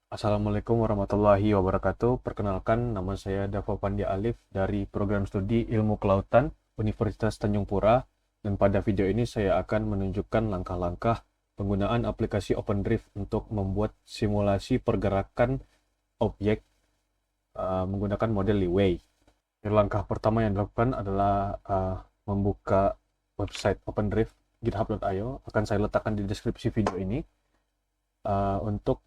Assalamualaikum warahmatullahi wabarakatuh. Perkenalkan, nama saya Dava Pandi Alif dari Program Studi Ilmu Kelautan Universitas Tanjung Pura. Dan pada video ini saya akan menunjukkan langkah-langkah penggunaan aplikasi OpenDrift untuk membuat simulasi pergerakan objek menggunakan model Leeway. Langkah pertama yang dilakukan adalah membuka website OpenDrift github.io. Akan saya letakkan di deskripsi video ini untuk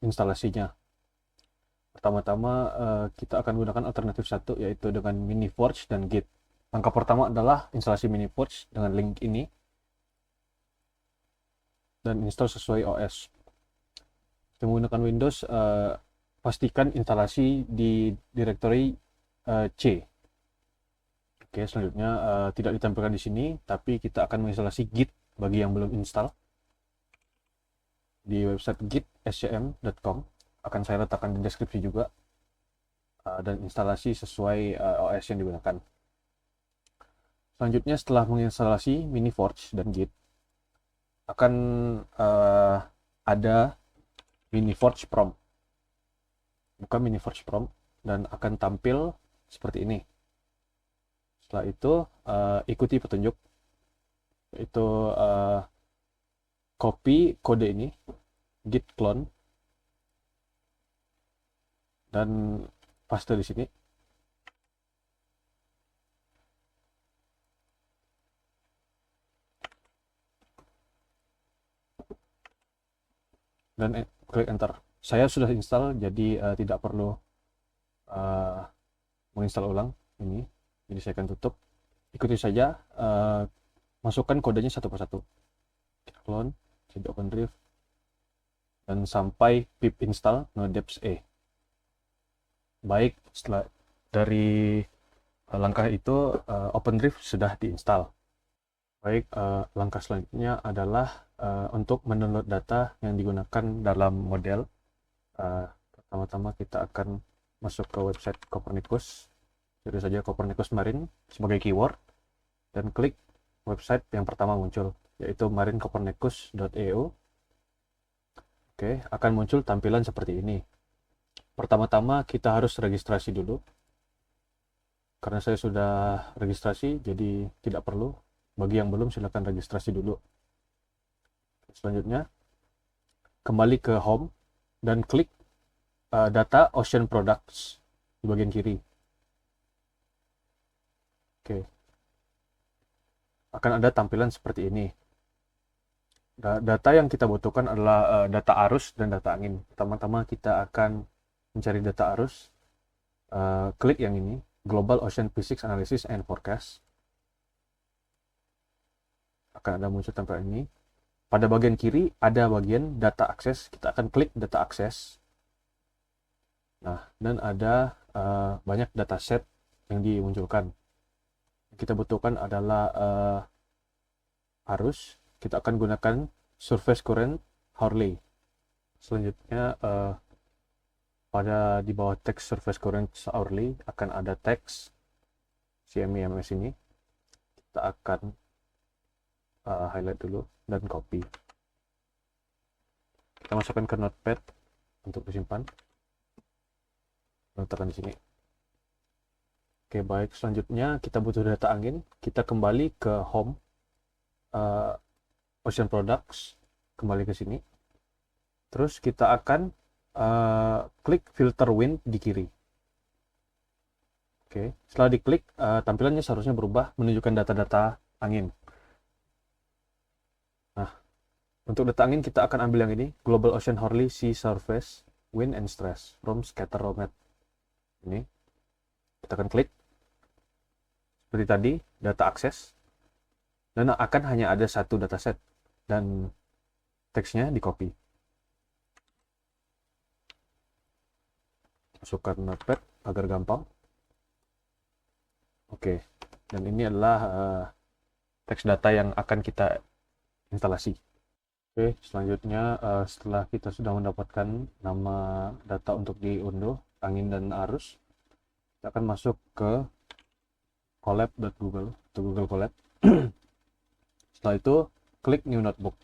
instalasinya. Pertama-tama kita akan gunakan alternatif satu, yaitu dengan Miniforge dan Git. Langkah pertama adalah instalasi Miniforge dengan link ini dan install sesuai OS. Jika menggunakan Windows, pastikan instalasi di directory C. Oke, selanjutnya tidak ditampilkan di sini, tapi kita akan menginstalasi Git bagi yang belum install di website git.scm.com. Akan saya letakkan di deskripsi juga, dan instalasi sesuai OS yang digunakan. Selanjutnya, setelah menginstalasi Miniforge dan Git, akan ada Miniforge prompt. Buka Miniforge prompt dan akan tampil seperti ini. Setelah itu ikuti petunjuk, yaitu copy kode ini, git clone, dan paste di sini. Dan klik enter. Saya sudah install, jadi tidak perlu menginstal ulang ini. Jadi saya akan tutup. Ikuti saja, masukkan kodenya satu persatu. Clone, jadi OpenDrift, dan sampai pip install nodeps e. Baik, setelah dari langkah itu OpenDrift sudah diinstal. Baik, langkah selanjutnya adalah untuk mendownload data yang digunakan dalam model. Pertama-tama kita akan masuk ke website Copernicus. Cari saja Copernicus Marine sebagai keyword dan klik website yang pertama muncul, yaitu marinecopernicus.eu. Oke, akan muncul tampilan seperti ini. Pertama-tama kita harus registrasi dulu. Karena saya sudah registrasi, jadi tidak perlu. Bagi yang belum, silakan registrasi dulu. Selanjutnya, kembali ke home dan klik data Ocean Products di bagian kiri. Oke, akan ada tampilan seperti ini. Data yang kita butuhkan adalah data arus dan data angin. Pertama-tama kita akan mencari data arus. Klik yang ini, Global Ocean Physics Analysis and Forecast. Akan ada muncul tampilan ini. Pada bagian kiri ada bagian data akses. Kita akan klik data akses. Nah, dan ada banyak dataset yang dimunculkan. Yang kita butuhkan adalah arus. Kita akan gunakan surface current Hurley. Selanjutnya pada di bawah teks surface current Hurley akan ada teks CMEMS ini. Kita akan highlight dulu dan copy. Kita masukkan ke notepad untuk disimpan. Letakkan di sini. Oke, baik. Selanjutnya kita butuh data angin. Kita kembali ke home, Ocean Products, kembali ke sini. Terus kita akan klik filter wind di kiri. Oke, setelah diklik, tampilannya seharusnya berubah menunjukkan data-data angin. Nah, untuk data angin kita akan ambil yang ini, Global Ocean Hurley Sea Surface Wind and Stress from Scatteromet. Ini kita akan klik seperti tadi, data akses, dan akan hanya ada satu dataset dan teksnya di copy. Masukkan notepad agar gampang. Oke, dan ini adalah teks data yang akan kita instalasi. Oke, selanjutnya setelah kita sudah mendapatkan nama data untuk diunduh, angin dan arus, kita akan masuk ke colab.google atau Google Colab. Setelah itu klik new notebook.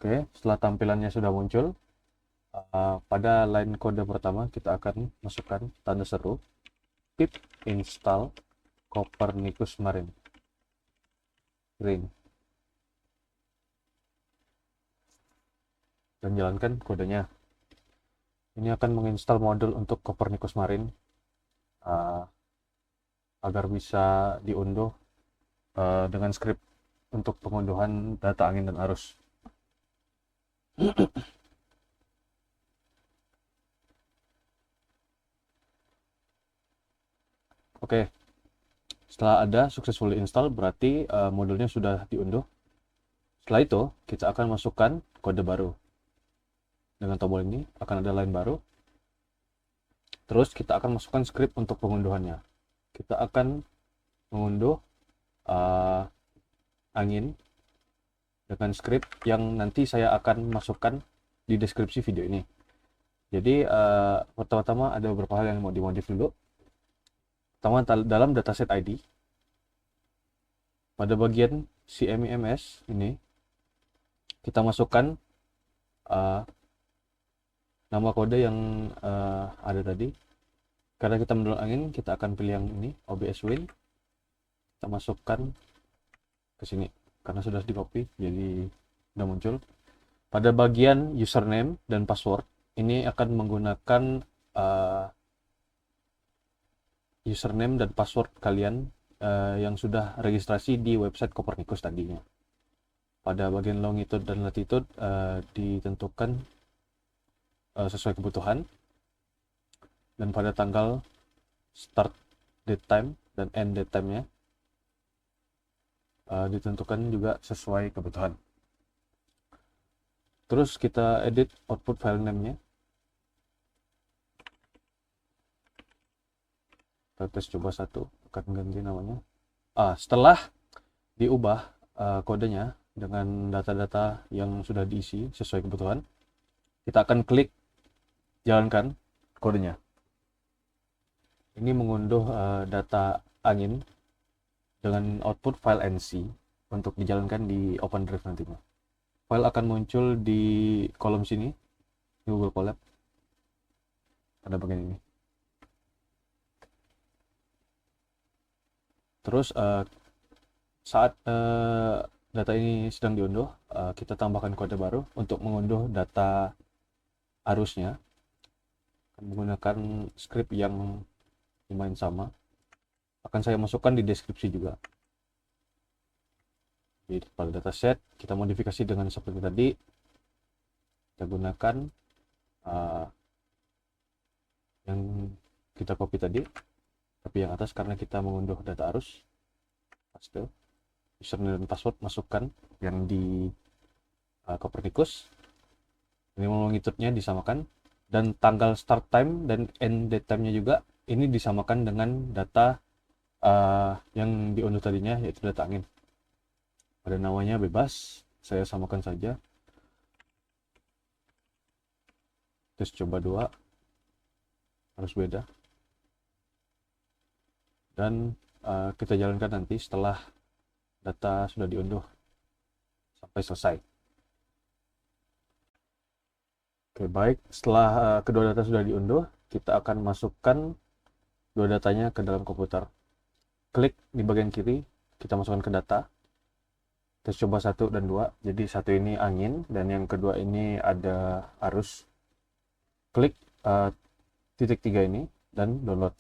Oke, setelah tampilannya sudah muncul, pada line kode pertama kita akan masukkan tanda seru pip install Copernicus Marine Green dan jalankan kodenya. Ini akan menginstal modul untuk Copernicus Marine uh, agar bisa diunduh dengan script untuk pengunduhan data angin dan arus. Oke, setelah ada successfully install berarti modulnya sudah diunduh. Setelah itu kita akan masukkan kode baru. Dengan tombol ini akan ada line baru. Terus kita akan masukkan script untuk pengunduhannya. Kita akan mengunduh angin dengan script yang nanti saya akan masukkan di deskripsi video ini. Jadi pertama-tama ada beberapa hal yang mau dimodif dulu. Pertama, dalam dataset ID pada bagian CMIMS ini kita masukkan nama kode yang ada tadi. Karena kita mendownload angin, kita akan pilih yang ini, OBS Win. Kita masukkan ke sini karena sudah di copy, jadi sudah muncul. Pada bagian username dan password ini akan menggunakan username dan password kalian yang sudah registrasi di website Copernicus tadinya. Pada bagian longitude dan latitude ditentukan sesuai kebutuhan, dan pada tanggal start date time dan end date time-nya ditentukan juga sesuai kebutuhan. Terus kita edit output file name-nya. Kita tes coba satu, akan ganti namanya. Setelah diubah kodenya dengan data-data yang sudah diisi sesuai kebutuhan, kita akan klik jalankan kodenya. Ini mengunduh data angin dengan output file NC untuk dijalankan di OpenDrive nantinya. File akan muncul di kolom sini, di Google Colab, pada bagian ini. Terus saat data ini sedang diunduh, kita tambahkan kode baru untuk mengunduh data arusnya menggunakan script yang lumayan sama. Akan saya masukkan di deskripsi juga. Jadi pada dataset kita modifikasi dengan seperti tadi. Kita gunakan yang kita copy tadi, tapi yang atas karena kita mengunduh data arus. Paste, username dan password masukkan yang di Copernicus. Ini longitude-nya disamakan, dan tanggal start time dan end date time-nya juga ini disamakan dengan data yang diunduh tadinya, yaitu data angin. Pada namanya bebas, saya samakan saja. Terus coba 2, harus beda. Dan kita jalankan nanti setelah data sudah diunduh sampai selesai. Oke, baik. Setelah kedua data sudah diunduh, kita akan masukkan dua datanya ke dalam komputer. Klik di bagian kiri, kita masukkan ke data. Terus coba 1 dan 2. Jadi satu ini angin dan yang kedua ini ada arus. Klik titik 3 ini dan download.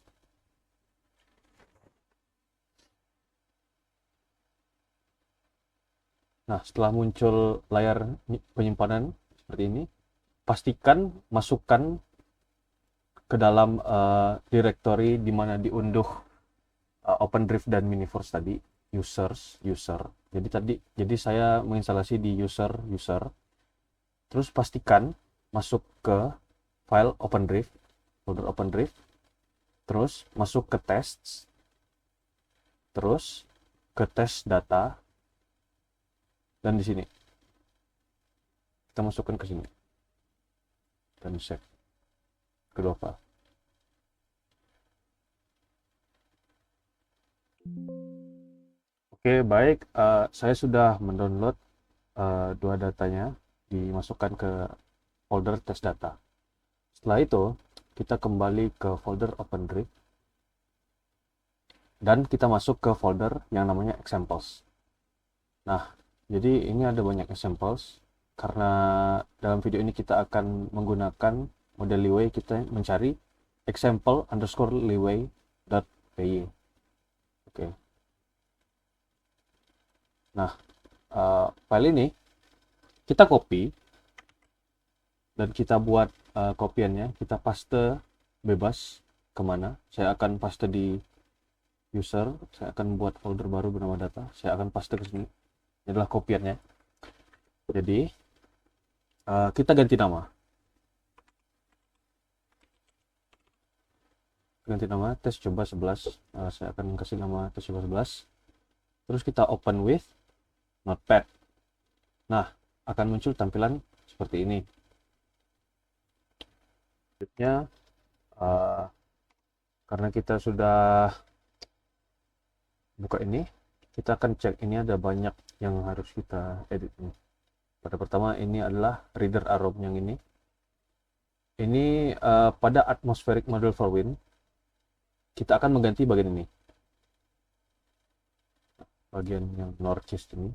Nah, setelah muncul layar penyimpanan seperti ini, pastikan masukkan ke dalam directory di mana diunduh OpenDrive dan Miniforce tadi, user. Jadi saya menginstalasi di user. Terus pastikan masuk ke file OpenDrive, folder OpenDrive. Terus masuk ke tests. Terus ke test data. Dan di sini kita masukkan ke sini dan save kedua file. Oke, baik. Saya sudah mendownload dua datanya dimasukkan ke folder test data. Setelah itu kita kembali ke folder OpenDrive dan kita masuk ke folder yang namanya examples. Nah, jadi ini ada banyak examples karena dalam video ini kita akan menggunakan model leeway, kita mencari example underscore leeway.py. Oke. Nah, file ini kita copy dan kita buat kopiannya, kita paste bebas kemana. Saya akan paste di user, saya akan buat folder baru bernama data, saya akan paste ke sini. Ini adalah kopiannya. Jadi kita ganti nama. Tes coba 11. Saya akan kasih nama tes coba 11. Terus kita open with notepad. Nah, akan muncul tampilan seperti ini. Selanjutnya, karena kita sudah buka ini, kita akan cek ini ada banyak yang harus kita edit ini. Pada pertama ini adalah reader arrow yang ini. Ini pada atmospheric model for wind kita akan mengganti bagian ini. Bagian yang northeast ini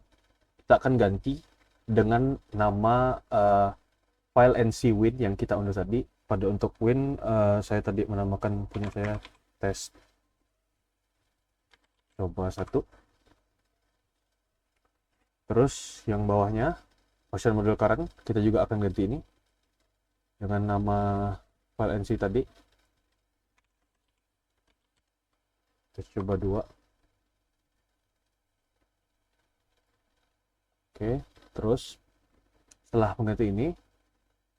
kita akan ganti dengan nama file nc wind yang kita unduh tadi. Pada untuk wind saya tadi menamakan punya saya test coba 1. Terus yang bawahnya ocean model current kita juga akan ganti ini dengan nama file nc tadi, tes coba 2. Oke, terus setelah mengganti ini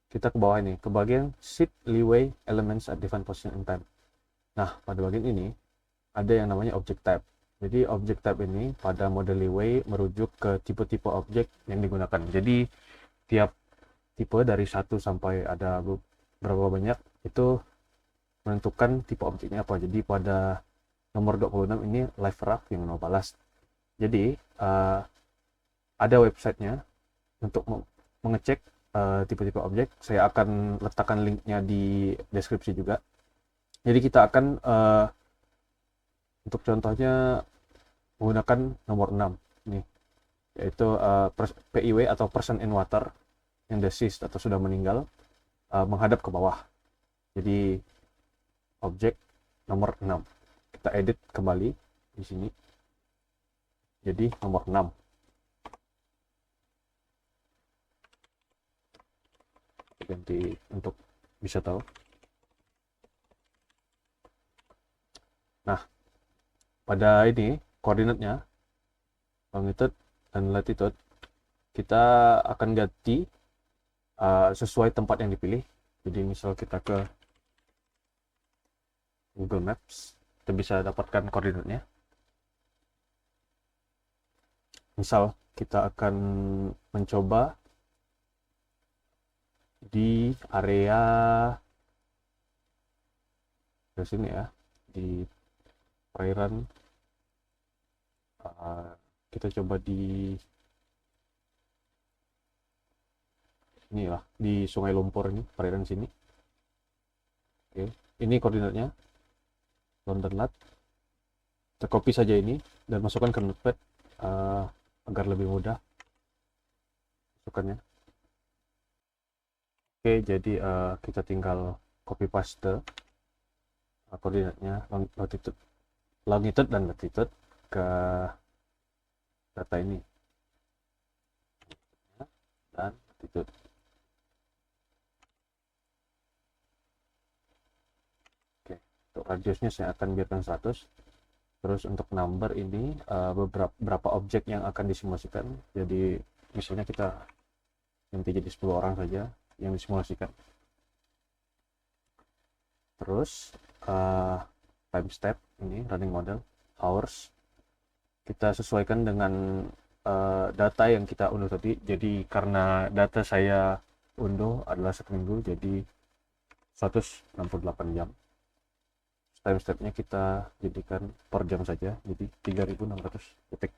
kita ke bawah ini, ke bagian Set Leeway Elements at Different Position and Time. Nah, pada bagian ini ada yang namanya Object Type. Jadi Object Type ini pada model leeway merujuk ke tipe-tipe objek yang digunakan. Jadi tiap tipe dari 1 sampai ada berapa banyak itu menentukan tipe objeknya apa. Jadi pada nomor 26 ini live raft yang no ballast. Jadi ada websitenya untuk mengecek tipe-tipe objek. Saya akan letakkan linknya di deskripsi juga. Jadi kita akan untuk contohnya menggunakan nomor 6 nih, yaitu PIW atau person in water yang deceased atau sudah meninggal menghadap ke bawah. Jadi objek nomor 6 kita edit kembali di sini jadi nomor 6. Ganti untuk bisa tahu. Nah, pada ini koordinatnya longitude dan latitude kita akan ganti sesuai tempat yang dipilih. Jadi misal kita ke Google Maps, kita bisa dapatkan koordinatnya. Misal kita akan mencoba di area di sini ya, di perairan. Kita coba di ini lah, di Sungai Lumpur ini, perairan sini. Oke, ini koordinatnya London Lat. Kita copy saja ini dan masukkan ke notepad agar lebih mudah masukkannya. Oke, jadi kita tinggal copy paste koordinatnya longitude dan latitude ke data ini dan latitude. Oke, untuk radiusnya saya akan biarkan 100. Terus untuk number ini beberapa objek yang akan disimulasikan. Jadi misalnya kita ganti jadi 10 orang saja yang disimulasikan. Terus time step ini running model hours kita sesuaikan dengan data yang kita unduh tadi. Jadi karena data saya unduh adalah 1 minggu, jadi 168 jam. Time stepnya kita jadikan per jam saja, jadi 3600 detik.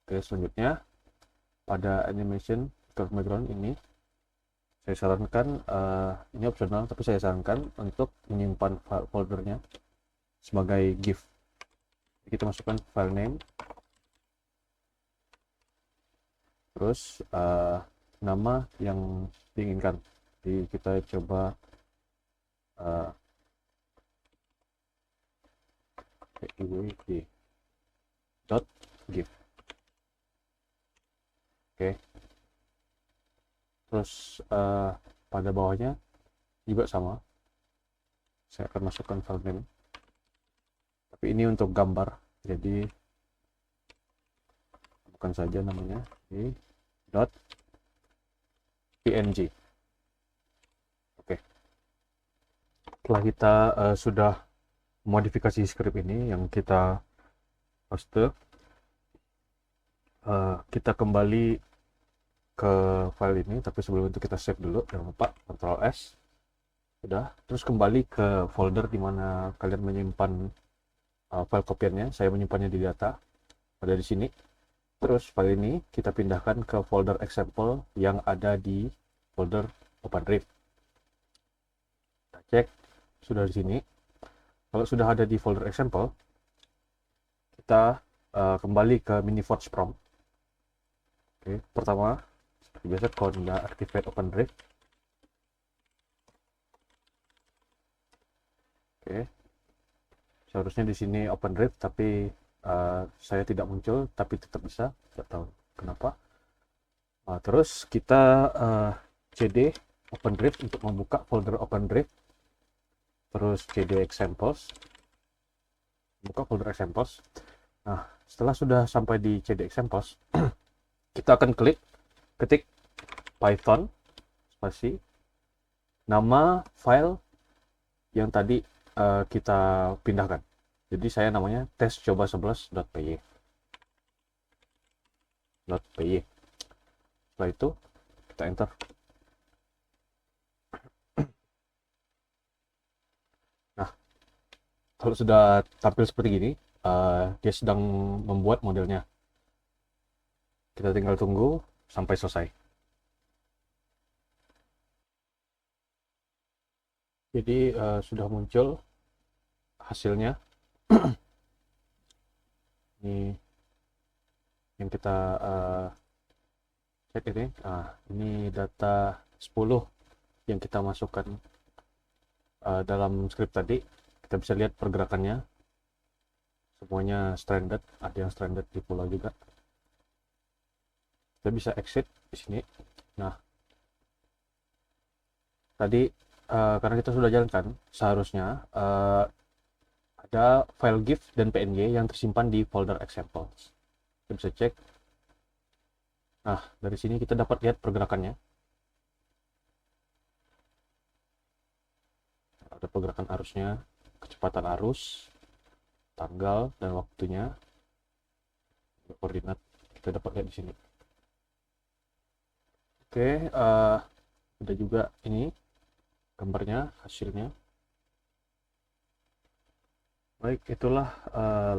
Oke, selanjutnya pada animation curve background ini, saya sarankan, ini opsional, tapi saya sarankan untuk menyimpan foldernya sebagai GIF. Kita masukkan file name, terus nama yang diinginkan. Jadi kita coba .gif. Oke. Terus pada bawahnya juga sama, saya akan masukkan file name, tapi ini untuk gambar, jadi bukan saja namanya di .png. Oke. Setelah kita sudah modifikasi script ini yang kita paste, kita kembali ke file ini, tapi sebelum itu kita save dulu, jangan lupa Ctrl S. Udah, terus kembali ke folder di mana kalian menyimpan file kopiannya. Saya menyimpannya di data, ada di sini. Terus file ini kita pindahkan ke folder example yang ada di folder OpenDrive. Kita cek sudah di sini. Kalau sudah ada di folder example, kita kembali ke Miniforge prompt. Oke, pertama seperti biasa conda activate OpenDrive. Oke, seharusnya di sini OpenDrive, tapi saya tidak muncul, tapi tetap bisa, tidak tahu kenapa. Terus kita cd OpenDrive untuk membuka folder OpenDrive, terus cd examples, buka folder examples. Nah, setelah sudah sampai di cd examples, kita akan ketik Python spasi nama file yang tadi kita pindahkan. Jadi saya namanya testcoba11.py. Setelah itu kita enter. Nah, kalau sudah tampil seperti gini, dia sedang membuat modelnya. Kita tinggal tunggu sampai selesai. Jadi sudah muncul hasilnya. Ini yang kita cek ini. Ini data 10 yang kita masukkan dalam script tadi. Kita bisa lihat pergerakannya. Semuanya stranded, ada yang stranded di pulau juga. Kita bisa exit di sini. Nah, tadi karena kita sudah jalankan, seharusnya ada file GIF dan PNG yang tersimpan di folder examples. Kita bisa cek. Nah, dari sini kita dapat lihat pergerakannya. Ada pergerakan arusnya, kecepatan arus, tanggal dan waktunya, koordinat kita dapat lihat di sini. Oke, ada juga ini gambarnya, hasilnya. Baik, itulah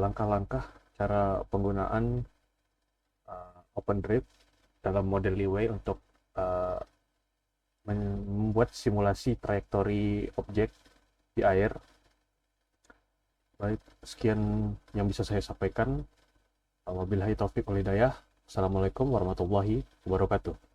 langkah-langkah cara penggunaan OpenDrive dalam model Leeway untuk membuat simulasi trajektori objek di air. Baik, sekian yang bisa saya sampaikan. Wabillahi taufiq wal hidayah. Assalamualaikum warahmatullahi wabarakatuh.